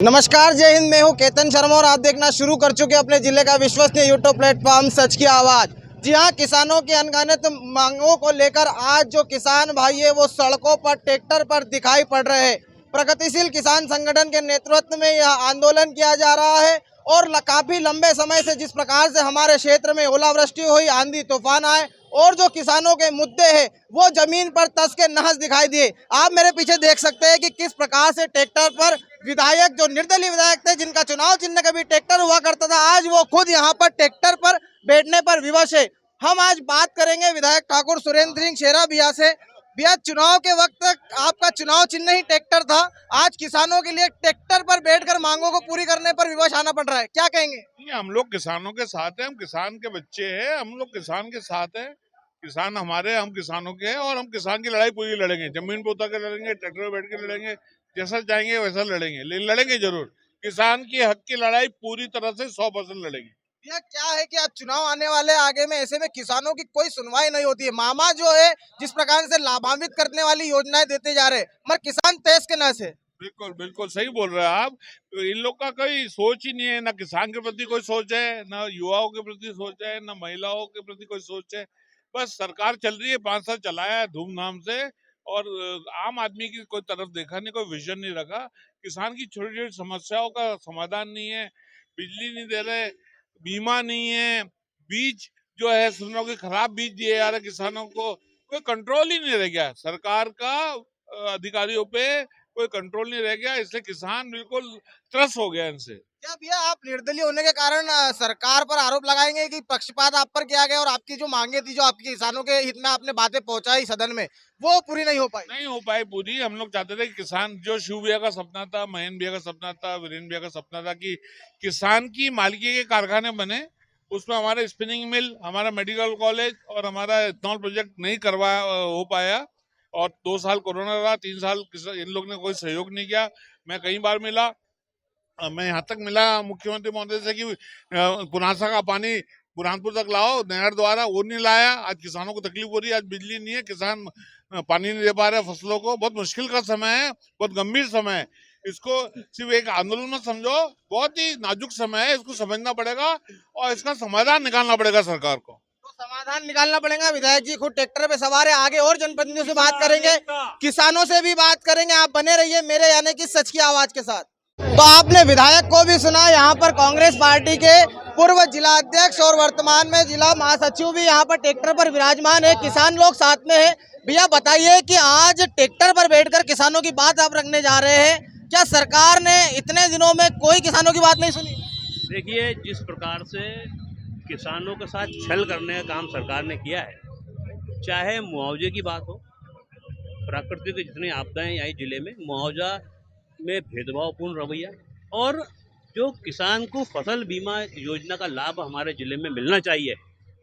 नमस्कार, जय हिंद। मैं हूं केतन शर्मा और आप देखना शुरू कर चुके हैं अपने जिले का विश्वसनीय यूट्यूब प्लेटफॉर्म सच की आवाज़। जी हां, किसानों की अनगिनत मांगों को लेकर आज जो किसान भाई है वो सड़कों पर ट्रैक्टर पर दिखाई पड़ रहे हैं। प्रगतिशील किसान संगठन के नेतृत्व में यह आंदोलन किया जा रहा है और काफ़ी लंबे समय से जिस प्रकार से हमारे क्षेत्र में ओलावृष्टि हुई, आंधी तूफान आए और जो किसानों के मुद्दे हैं वो जमीन पर तस के नहस दिखाई दिए। आप मेरे पीछे देख सकते हैं कि किस प्रकार से ट्रैक्टर पर विधायक, जो निर्दलीय विधायक थे जिनका चुनाव चिन्ह कभी ट्रैक्टर हुआ करता था, आज वो खुद यहाँ पर ट्रैक्टर पर बैठने पर विवश है। हम आज बात करेंगे विधायक ठाकुर सुरेंद्र सिंह शेरा भैया से। भैया, चुनाव के वक्त आपका चुनाव चिन्ह ही ट्रैक्टर था, आज किसानों के लिए ट्रैक्टर पर बैठकर मांगों को पूरी करने पर विवश आना पड़ रहा है, क्या कहेंगे? हम लोग किसानों के साथ हैं, हम किसान के बच्चे हैं, हम लोग किसान के साथ हैं। किसान हमारे, हम किसानों के हैं और हम किसान की लड़ाई पूरी लड़ेंगे। जमीन पे उतर के लड़ेंगे, ट्रैक्टर पे बैठ के लड़ेंगे, जैसा चाहेंगे वैसा लड़ेंगे, लेकिन लड़ेंगे जरूर। किसान की हक की लड़ाई पूरी तरह से 100% लड़ेंगे। भैया, क्या है कि आज चुनाव आने वाले आगे में, ऐसे में किसानों की कोई सुनवाई नहीं होती है। मामा जो है जिस प्रकार से लाभान्वित करने वाली योजनाएं देते जा रहे हैं, मगर किसान तहस के नहस है। बिल्कुल बिल्कुल सही बोल रहे हैं आप। तो इन लोग का कोई सोच ही नहीं है, ना किसान के प्रति कोई सोच है, ना युवाओं के प्रति सोच है, ना महिलाओं के प्रति कोई सोच है। बस सरकार चल रही है, 5 साल चलाया है धूमधाम से, और आम आदमी की कोई तरफ देखा नहीं, कोई विजन नहीं रखा। किसान की छोटी छोटी समस्याओं का समाधान नहीं है, बिजली नहीं दे रहे, बीमा नहीं है, बीज जो है सुन रहा हूं कि खराब बीज दिए जा रहे किसानों को। कोई कंट्रोल ही नहीं रह गया सरकार का, अधिकारियों पे कोई कंट्रोल नहीं रह गया। इससे किसान बिल्कुल त्रस्त हो गया इनसे। क्या भैया, आप निर्दलीय होने के कारण सरकार पर आरोप लगाएंगे कि पक्षपात आप पर किया गया और आपकी जो मांगे थी, जो आपके किसानों के हित में आपने बातें पहुंचाई सदन में, वो पूरी नहीं हो पाई? नहीं हो पाई पूरी। हम लोग चाहते थे कि किसान, जो शिव भैया का सपना था, महेंद्र भैया का सपना था, वीरेंद्र भैया का सपना था कि किसान की मालिकी के कारखाने बने, उसमें हमारा स्पिनिंग मिल, हमारा मेडिकल कॉलेज और हमारा इथेनॉल प्रोजेक्ट नहीं हो पाया। और 2 साल कोरोना रहा, 3 साल इन लोग ने कोई सहयोग नहीं किया। मैं कई बार मिला, मैं यहाँ तक मिला मुख्यमंत्री महोदय से कि पुनासा का पानी बुरहानपुर तक लाओ नहर द्वारा, वो नहीं लाया। आज किसानों को तकलीफ हो रही है, आज बिजली नहीं है, किसान पानी नहीं दे पा रहे फसलों को। बहुत मुश्किल का समय है, बहुत गंभीर समय है। इसको सिर्फ एक आंदोलन में समझो, बहुत ही नाजुक समय है, इसको समझना पड़ेगा और इसका समाधान निकालना पड़ेगा सरकार को। तो समाधान निकालना पड़ेगा। विधायक जी खुद ट्रैक्टर पे सवार है, आगे और जनप्रतिनिधियों से बात करेंगे, किसानों से भी बात करेंगे। आप बने रहिए मेरे यानी कि सच की आवाज के साथ। तो आपने विधायक को भी सुना, यहाँ पर कांग्रेस पार्टी के पूर्व जिला अध्यक्ष और वर्तमान में जिला महासचिव भी यहाँ पर ट्रैक्टर पर विराजमान है, किसान लोग साथ में है। भैया बताइए कि आज ट्रैक्टर पर बैठकर किसानों की बात आप रखने जा रहे हैं, क्या सरकार ने इतने दिनों में कोई किसानों की बात नहीं सुनी? देखिए, जिस प्रकार से किसानों के साथ छल करने का काम सरकार ने किया है, चाहे मुआवजे की बात हो, प्राकृतिक जितनी आपदाएं आई जिले में, मुआवजा में भेदभावपूर्ण रवैया, और जो किसान को फसल बीमा योजना का लाभ हमारे जिले में मिलना चाहिए,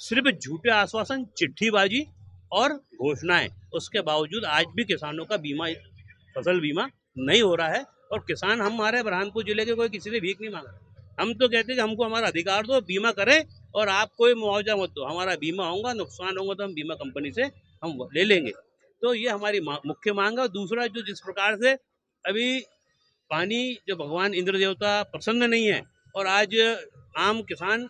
सिर्फ झूठे आश्वासन, चिट्ठीबाजी और घोषणाएं, उसके बावजूद आज भी किसानों का बीमा, फसल बीमा नहीं हो रहा है। और किसान, हमारे बुरहानपुर जिले के कोई किसी ने भीख नहीं मांगा। हम तो कहते हैं कि हमको हमारा अधिकार दो, बीमा करें और आप कोई मुआवजा मत दो, हमारा बीमा होगा, नुकसान होगा तो हम बीमा कंपनी से हम ले लेंगे। तो ये हमारी मुख्य मांग है। और दूसरा, जो जिस प्रकार से अभी पानी, जो भगवान इंद्र देवता प्रसन्न नहीं है और आज आम किसान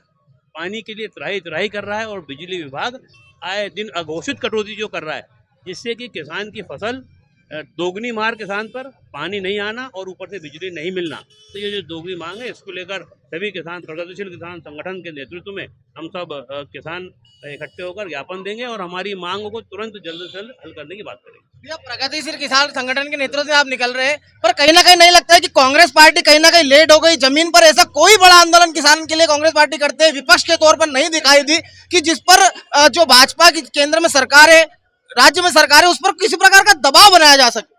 पानी के लिए त्राही त्राही कर रहा है, और बिजली विभाग आए दिन अघोषित कटौती जो कर रहा है, जिससे कि किसान की फसल दोगुनी मार किसान पर, पानी नहीं आना और ऊपर से बिजली नहीं मिलना। तो ये जो दोगुनी मांग है, इसको लेकर सभी किसान, प्रगतिशील किसान संगठन के नेतृत्व में हम सब किसान इकट्ठे होकर ज्ञापन देंगे और हमारी मांगों को तुरंत जल्द से जल्द हल करने की बात करेंगे। भैया, प्रगतिशील किसान संगठन के नेतृत्व में आप निकल रहे हैं, पर कहीं ना कहीं नहीं लगता है कि कांग्रेस पार्टी कहीं ना कहीं लेट हो गई? जमीन पर ऐसा कोई बड़ा आंदोलन किसान के लिए कांग्रेस पार्टी करते हैं विपक्ष के तौर पर नहीं दिखाई दी, कि जिस पर जो भाजपा की केंद्र में सरकार है, राज्य में सरकार है, उस पर किसी प्रकार का दबाव बनाया जा सके?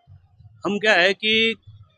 हम क्या है कि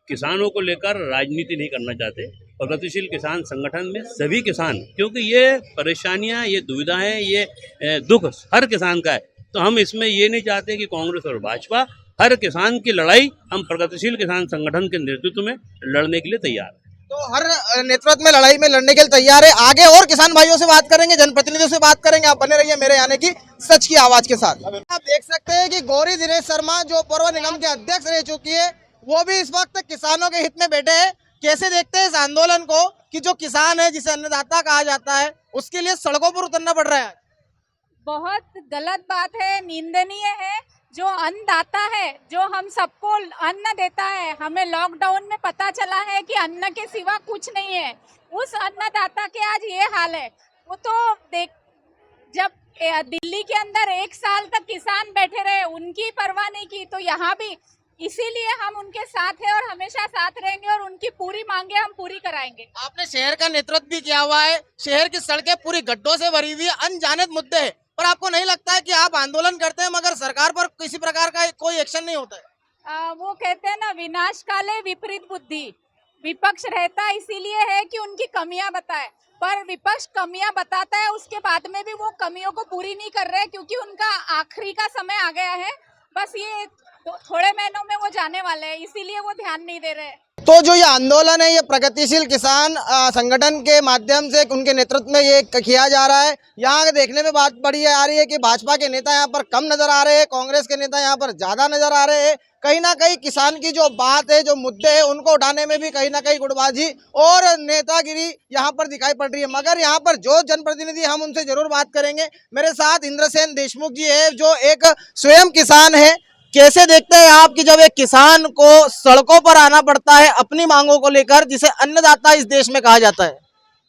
किसानों को लेकर राजनीति नहीं करना चाहते। प्रगतिशील किसान संगठन में सभी किसान, क्योंकि ये परेशानियां, ये दुविधाएं, ये दुख हर किसान का है, तो हम इसमें ये नहीं चाहते कि कांग्रेस और भाजपा, हर किसान की लड़ाई हम प्रगतिशील किसान संगठन के नेतृत्व में लड़ने के लिए तैयार हैं। तो हर नेतृत्व में लड़ाई में लड़ने के लिए तैयार है। आगे और किसान भाइयों से बात करेंगे, जनप्रतिनिधियों से बात करेंगे। आप बने रहिए मेरे यानी कि सच की आवाज के साथ। आप देख सकते हैं कि गौरी दिनेश शर्मा, जो पूर्व निगम के अध्यक्ष रह चुकी है, वो भी इस वक्त किसानों के हित में बैठे हैं। कैसे देखते हैं इस आंदोलन को कि जो किसान है जिसे अन्नदाता कहा जाता है उसके लिए सड़कों पर उतरना पड़ रहा है? बहुत गलत बात है, निंदनीय है। जो अन्नदाता है, जो हम सबको अन्न देता है, हमें लॉकडाउन में पता चला है कि अन्न के सिवा कुछ नहीं है, उस अन्नदाता के आज ये हाल है। वो तो देख, जब दिल्ली के अंदर 1 साल तक किसान बैठे रहे, उनकी परवाह नहीं की, तो यहाँ भी इसीलिए हम उनके साथ हैं और हमेशा साथ रहेंगे और उनकी पूरी मांगे हम पूरी कराएंगे। आपने शहर का नेतृत्व भी किया हुआ है, शहर की सड़कें पूरी गड्ढों से भरी हुई है, अनजाने मुद्दे हैं, पर आपको नहीं लगता है कि आप आंदोलन करते हैं मगर सरकार पर किसी प्रकार का कोई एक्शन नहीं होता है? वो कहते हैं ना, विनाश काले विपरीत बुद्धि। विपक्ष रहता इसीलिए है कि उनकी कमियां बताए, पर विपक्ष कमियां बताता है, उसके बाद में भी वो कमियों को पूरी नहीं कर रहे क्योंकि उनका आखिरी का समय आ गया है। बस ये थोड़े महीनों में वो जाने वाले हैं, इसीलिए वो ध्यान नहीं दे रहे। तो जो ये आंदोलन है ये प्रगतिशील किसान संगठन के माध्यम से उनके नेतृत्व में ये किया जा रहा है। यहाँ देखने में बात बड़ी आ रही है कि भाजपा के नेता यहाँ पर कम नजर आ रहे हैं, कांग्रेस के नेता यहाँ पर ज्यादा नजर आ रहे हैं। कहीं ना कहीं किसान की जो बात है, जो मुद्दे हैं, उनको उठाने में भी कहीं ना कहीं गुटबाजी और नेतागिरी यहाँ पर दिखाई पड़ रही है। मगर यहाँ पर जो जनप्रतिनिधि, हम उनसे जरूर बात करेंगे। मेरे साथ इंद्रसेन देशमुख जी है जो एक स्वयं किसान है। कैसे देखते हैं आप कि जब एक किसान को सड़कों पर आना पड़ता है अपनी मांगों को लेकर, जिसे अन्नदाता इस देश में कहा जाता है?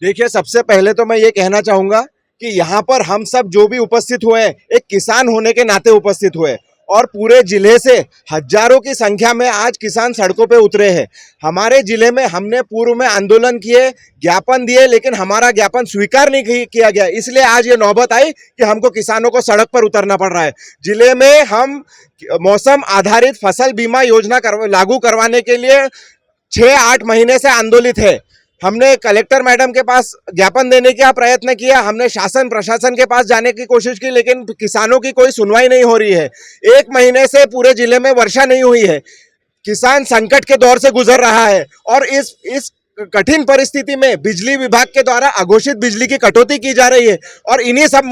देखिए, सबसे पहले तो मैं ये कहना चाहूंगा कि यहाँ पर हम सब जो भी उपस्थित हुए हैं एक किसान होने के नाते उपस्थित हुए और पूरे जिले से हजारों की संख्या में आज किसान सड़कों पे उतरे हैं। हमारे जिले में हमने पूर्व में आंदोलन किए, ज्ञापन दिए, लेकिन हमारा ज्ञापन स्वीकार नहीं किया गया, इसलिए आज ये नौबत आई कि हमको किसानों को सड़क पर उतरना पड़ रहा है। जिले में हम मौसम आधारित फसल बीमा योजना लागू करवाने के लिए 6-8 महीने से आंदोलित है। हमने कलेक्टर मैडम के पास ज्ञापन देने का प्रयत्न किया, हमने शासन प्रशासन के पास जाने की कोशिश की, लेकिन किसानों की कोई सुनवाई नहीं हो रही है। 1 महीने से पूरे जिले में वर्षा नहीं हुई है, किसान संकट के दौर से गुजर रहा है और इस कठिन परिस्थिति में बिजली विभाग के द्वारा अघोषित बिजली की कटौती की जा रही है और इन्हीं सब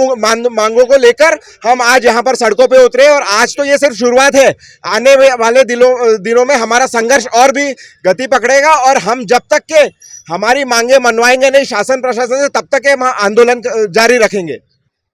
मांगों को लेकर हम आज यहाँ पर सड़कों पे उतरे। और आज तो ये सिर्फ शुरुआत है, आने वाले दिनों में हमारा संघर्ष और भी गति पकड़ेगा और हम जब तक के हमारी मांगे मनवाएंगे नहीं शासन प्रशासन से, तब तक के हम आंदोलन जारी रखेंगे।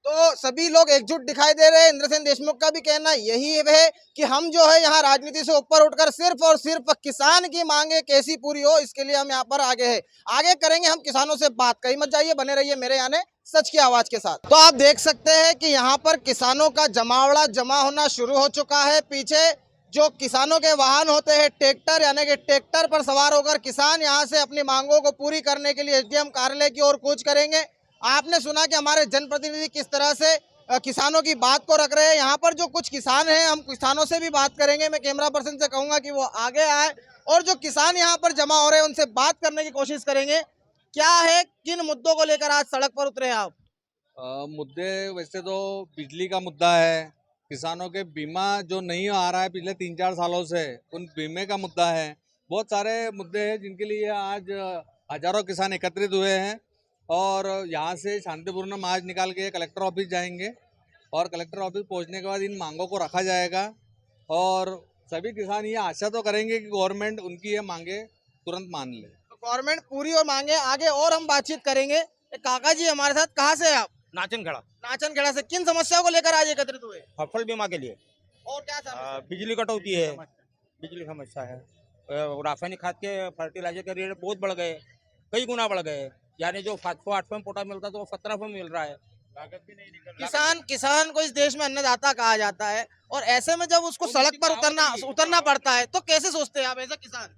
तो सभी लोग एकजुट दिखाई दे रहे हैं। इंद्रसेन देशमुख का भी कहना यही है कि हम जो है यहाँ राजनीति से ऊपर उठकर सिर्फ और सिर्फ किसान की मांगे कैसी पूरी हो, इसके लिए हम यहाँ पर आगे हैं। आगे करेंगे हम किसानों से बात। कहीं मत जाइए, बने रहिए मेरे यानी सच की आवाज के साथ। तो आप देख सकते हैं कि यहाँ पर किसानों का जमावड़ा जमा होना शुरू हो चुका है। पीछे जो किसानों के वाहन होते हैं ट्रैक्टर, यानी कि ट्रैक्टर पर सवार होकर किसान यहाँ से अपनी मांगों को पूरी करने के लिए एसडीएम कार्यालय की ओर कूच करेंगे। आपने सुना कि हमारे जनप्रतिनिधि किस तरह से किसानों की बात को रख रहे हैं। यहाँ पर जो कुछ किसान हैं, हम किसानों से भी बात करेंगे। मैं कैमरा पर्सन से कहूँगा कि वो आगे आए और जो किसान यहाँ पर जमा हो रहे हैं उनसे बात करने की कोशिश करेंगे। क्या है, किन मुद्दों को लेकर आज सड़क पर उतरे हैं आप? मुद्दे वैसे तो बिजली का मुद्दा है, किसानों के बीमा जो नहीं आ रहा है पिछले 3-4 सालों से, उन बीमे का मुद्दा है। बहुत सारे मुद्दे हैं जिनके लिए आज हजारों किसान एकत्रित हुए हैं और यहाँ से शांतिपूर्ण मार्च निकाल के कलेक्टर ऑफिस जाएंगे और कलेक्टर ऑफिस पहुँचने के बाद इन मांगों को रखा जाएगा और सभी किसान ये आशा तो करेंगे कि गवर्नमेंट उनकी ये मांगे तुरंत मान ले। तो गवर्नमेंट पूरी और मांगे आगे और हम बातचीत करेंगे। एक काका जी हमारे साथ, कहाँ से आप? नाचनखेड़ा। नाचनखेड़ा से। किन समस्याओं को लेकर आज एकत्रित हुए? फसल बीमा के लिए और क्या समस्या? बिजली कटौती है, बिजली समस्या है, रासायनिक खाद के फर्टिलाइजर के रेट बहुत बढ़ गए, कई गुना बढ़ गए। यानी जो 700-800 में पोटा मिलता तो वो 1700 में मिल रहा है। लागत भी नहीं निकल। किसान को इस देश में अन्नदाता कहा जाता है और ऐसे में जब उसको सड़क पर उतरना पड़ता है तो कैसे सोचते हैं आप ऐसा किसान?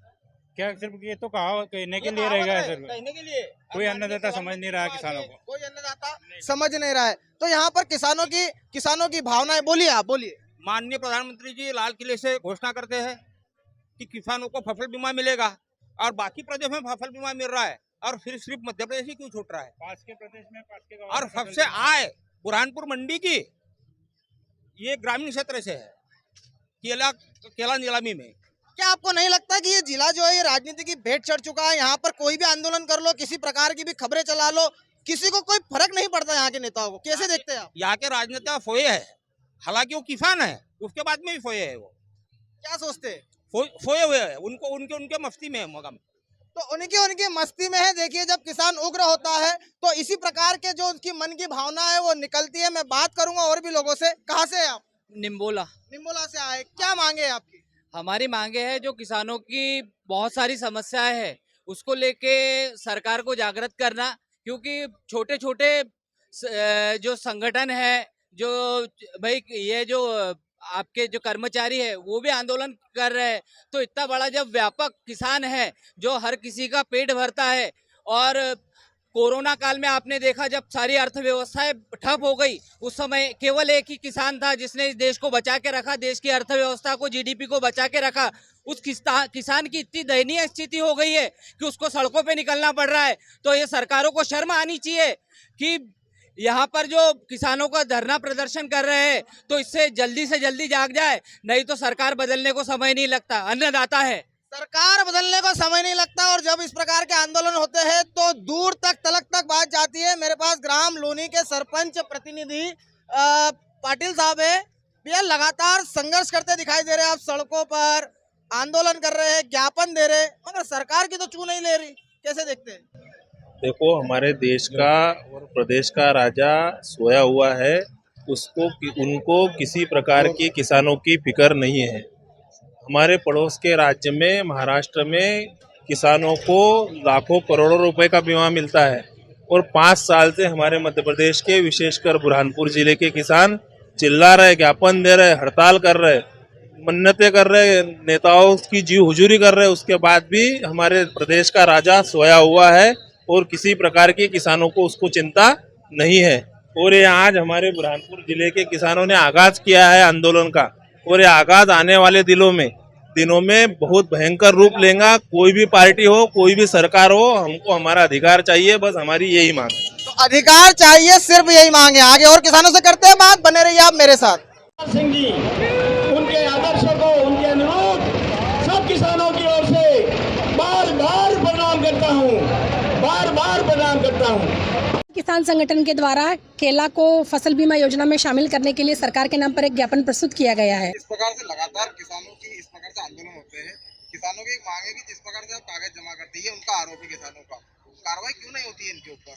क्या सिर्फ ये तो कहा कहने के लिए रहेगा, सिर्फ कहने के लिए कोई अन्नदाता समझ नहीं रहा किसानों को, कोई अन्नदाता समझ नहीं रहा है। तो यहाँ पर किसानों की भावनाएं, बोलिए आप, बोलिए। माननीय प्रधानमंत्री जी लाल किले से घोषणा करते हैं कि किसानों को फसल बीमा मिलेगा और बाकी प्रदेश में फसल बीमा मिल रहा है और फिर सिर्फ मध्य प्रदेश ही क्यों छूट रहा है? पास के प्रदेश में, पास के गाँव और में सबसे आय बुरहानपुर मंडी की ये ग्रामीण क्षेत्र से है, केला नीलामी में। क्या आपको नहीं लगता कि ये जिला जो है ये राजनीति की भेंट चढ़ चुका है? यहाँ पर कोई भी आंदोलन कर लो, किसी प्रकार की भी खबरें चला लो, किसी को कोई फर्क नहीं पड़ता यहाँ के नेताओं को। कैसे देखते हैं आप? यहाँ के राजनेता फोए है, हालांकि वो किसान है, उसके बाद में भी फोए है। वो क्या सोचते हैं? फोए हुए है, उनके मस्ती में है मगम। तो उनकी मस्ती में है। देखिए जब किसान उग्र होता है तो इसी प्रकार के जो उसकी मन की भावना है वो निकलती है। मैं बात करूंगा और भी लोगों से। कहाँ से हैं आप? निम्बोला। निम्बोला से आए। क्या मांगे हैं आपकी? हमारी मांगे है जो किसानों की बहुत सारी समस्याएं हैं उसको लेके सरकार को जागृत करना, क्योंकि छोटे छोटे जो संगठन है, जो भाई ये जो आपके जो कर्मचारी है वो भी आंदोलन कर रहे हैं, तो इतना बड़ा जब व्यापक किसान है जो हर किसी का पेट भरता है, और कोरोना काल में आपने देखा जब सारी अर्थव्यवस्थाएं ठप हो गई, उस समय केवल एक ही किसान था जिसने इस देश को बचा के रखा, देश की अर्थव्यवस्था को, जीडीपी को बचा के रखा। उस किसान की इतनी दयनीय स्थिति हो गई है कि उसको सड़कों पे निकलना पड़ रहा है। तो ये सरकारों को शर्म आनी चाहिए कि यहाँ पर जो किसानों का धरना प्रदर्शन कर रहे हैं तो इससे जल्दी से जल्दी जाग जाए, नहीं तो सरकार बदलने को समय नहीं लगता। अन्नदाता है, सरकार बदलने को समय नहीं लगता। और जब इस प्रकार के आंदोलन होते हैं तो दूर तक तलक तक बात जाती है। मेरे पास ग्राम लूनी के सरपंच प्रतिनिधि पाटिल साहब है। भैया लगातार संघर्ष करते दिखाई दे रहे हैं, आप सड़कों पर आंदोलन कर रहे हैं, ज्ञापन दे रहे हैं, मगर सरकार की तो चू नहीं ले रही। कैसे देखते हैं? देखो, हमारे देश का और प्रदेश का राजा सोया हुआ है, उनको किसी प्रकार की किसानों की फिक्र नहीं है। हमारे पड़ोस के राज्य में, महाराष्ट्र में, किसानों को लाखों करोड़ों रुपए का बीमा मिलता है, और 5 साल से हमारे मध्य प्रदेश के विशेषकर बुरहानपुर जिले के किसान चिल्ला रहे, ज्ञापन दे रहे, हड़ताल कर रहे, मन्नतें कर रहे, नेताओं की जी हुजूरी कर रहे। उसके बाद भी हमारे प्रदेश का राजा सोया हुआ है और किसी प्रकार की किसानों को उसको चिंता नहीं है। और ये आज हमारे बुरहानपुर जिले के किसानों ने आगाज किया है आंदोलन का, और ये आगाज आने वाले दिनों में बहुत भयंकर रूप लेगा। कोई भी पार्टी हो, कोई भी सरकार हो, हमको हमारा अधिकार चाहिए, बस हमारी यही मांग है। तो अधिकार चाहिए, सिर्फ यही मांगे। आगे और किसानों से करते हैं बात, बने रहिए आप मेरे साथ। सिंह जी, उनके आदर्शों को, उनके अनुरूप सब किसानों की ओर से बार बार प्रणाम करता हूँ। किसान संगठन के द्वारा केला को फसल बीमा योजना में शामिल करने के लिए सरकार के नाम पर एक ज्ञापन प्रस्तुत किया गया है। इस प्रकार से लगातार किसानों की इस प्रकार से आंदोलन होते हैं। किसानों की मांग है कि जिस प्रकार से आप कागज जमा करती है, उनका आरोप है किसानों का, कार्रवाई क्यों नहीं होती है इनके ऊपर?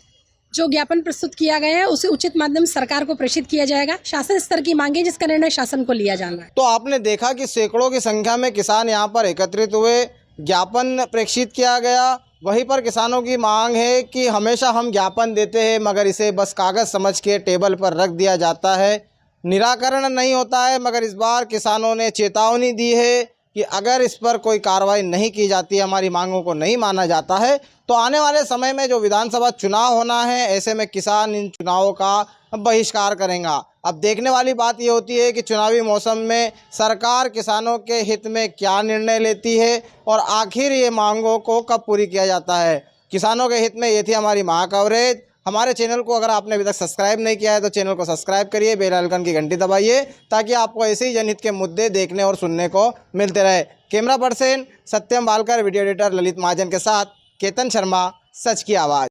जो ज्ञापन प्रस्तुत किया गया है उसे उचित माध्यम सरकार को प्रेषित किया जाएगा। शासन स्तर की मांगे जिसका निर्णय शासन को लिया जाना है। तो आपने देखा कि सैकड़ों की संख्या में किसान यहाँ पर एकत्रित हुए, ज्ञापन प्रेषित किया गया। वहीं पर किसानों की मांग है कि हमेशा हम ज्ञापन देते हैं मगर इसे बस कागज़ समझ के टेबल पर रख दिया जाता है, निराकरण नहीं होता है। मगर इस बार किसानों ने चेतावनी दी है कि अगर इस पर कोई कार्रवाई नहीं की जाती, हमारी मांगों को नहीं माना जाता है, तो आने वाले समय में जो विधानसभा चुनाव होना है, ऐसे में किसान इन चुनावों का बहिष्कार करेगा। अब देखने वाली बात ये होती है कि चुनावी मौसम में सरकार किसानों के हित में क्या निर्णय लेती है और आखिर ये मांगों को कब पूरी किया जाता है। किसानों के हित में ये थी हमारी महा कवरेज। हमारे चैनल को अगर आपने अभी तक सब्सक्राइब नहीं किया है तो चैनल को सब्सक्राइब करिए, बेल आइकन की घंटी दबाइए ताकि आपको ऐसे ही जनहित के मुद्दे देखने और सुनने को मिलते रहे। कैमरा पर्सन सत्यम बालकर, वीडियो एडिटर ललित महाजन के साथ केतन शर्मा, सच की आवाज़।